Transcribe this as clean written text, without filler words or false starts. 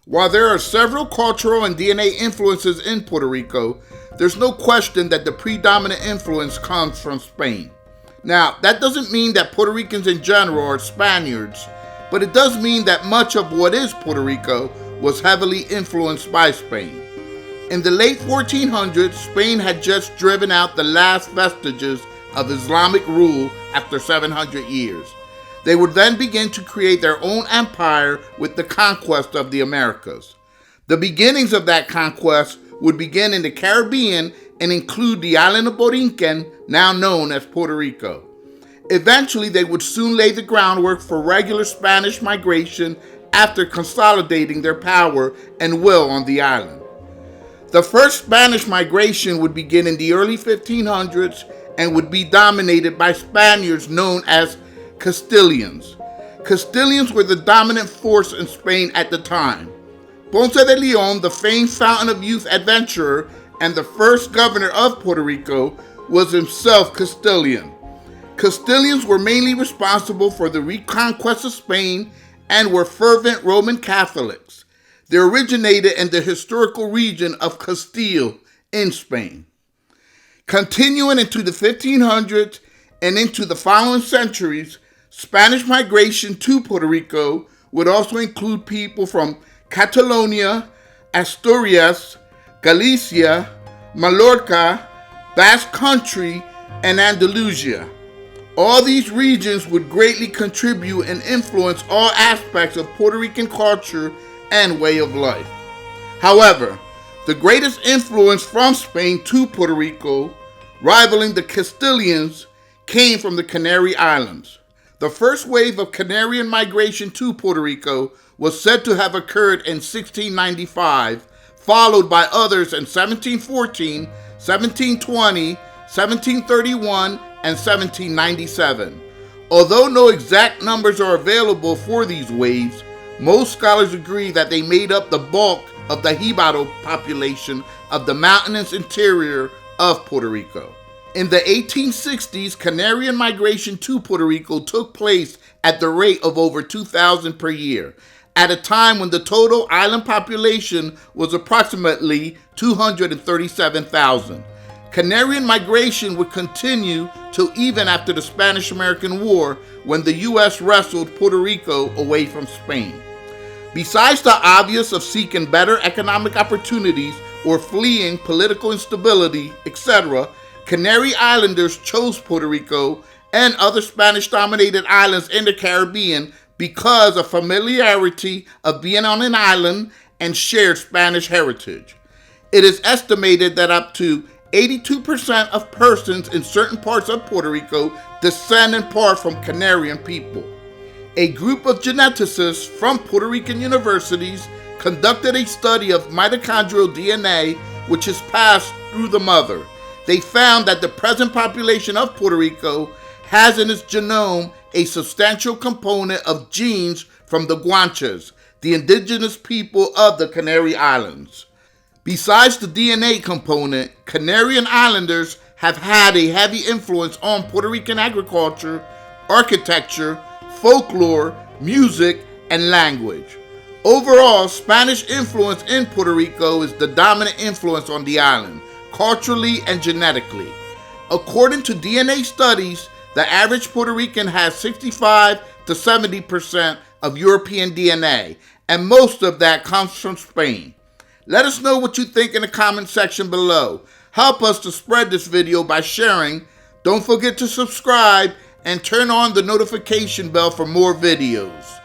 While there are several cultural and DNA influences in Puerto Rico, there's no question that the predominant influence comes from Spain. Now, that doesn't mean that Puerto Ricans in general are Spaniards, but it does mean that much of what is Puerto Rico was heavily influenced by Spain. In the late 1400s, Spain had just driven out the last vestiges of Islamic rule after 700 years. They would then begin to create their own empire with the conquest of the Americas. The beginnings of that conquest would begin in the Caribbean and include the island of Borinquen, now known as Puerto Rico. Eventually, they would soon lay the groundwork for regular Spanish migration after consolidating their power and will on the island. The first Spanish migration would begin in the early 1500s and would be dominated by Spaniards known as Castilians. Castilians were the dominant force in Spain at the time. Ponce de Leon, the famed fountain of youth adventurer and the first governor of Puerto Rico, was himself Castilian. Castilians were mainly responsible for the reconquest of Spain and were fervent Roman Catholics. They originated in the historical region of Castile in Spain. Continuing into the 1500s and into the following centuries, Spanish migration to Puerto Rico would also include people from Catalonia, Asturias, Galicia, Mallorca, Basque Country, and Andalusia. All these regions would greatly contribute and influence all aspects of Puerto Rican culture and way of life. However, the greatest influence from Spain to Puerto Rico, rivaling the Castilians, came from the Canary Islands. The first wave of Canarian migration to Puerto Rico was said to have occurred in 1695, followed by others in 1714, 1720, 1731, and 1797. Although no exact numbers are available for these waves, most scholars agree that they made up the bulk of the Jibaro population of the mountainous interior of Puerto Rico. In the 1860s, Canarian migration to Puerto Rico took place at the rate of over 2,000 per year, at a time when the total island population was approximately 237,000. Canarian migration would continue till even after the Spanish-American War, when the U.S. wrestled Puerto Rico away from Spain. Besides the obvious of seeking better economic opportunities or fleeing political instability, etc., Canary Islanders chose Puerto Rico and other Spanish-dominated islands in the Caribbean because of familiarity of being on an island and shared Spanish heritage. It is estimated that up to 82% of persons in certain parts of Puerto Rico descend in part from Canarian people. A group of geneticists from Puerto Rican universities conducted a study of mitochondrial DNA, which is passed through the mother. They found that the present population of Puerto Rico has in its genome a substantial component of genes from the Guanches, the indigenous people of the Canary Islands. Besides the DNA component, Canarian Islanders have had a heavy influence on Puerto Rican agriculture, architecture, folklore, music, and language. Overall, Spanish influence in Puerto Rico is the dominant influence on the island, culturally and genetically. According to DNA studies, the average Puerto Rican has 65 to 70% of European DNA, and most of that comes from Spain. Let us know what you think in the comment section below. Help us to spread this video by sharing. Don't forget to subscribe and turn on the notification bell for more videos.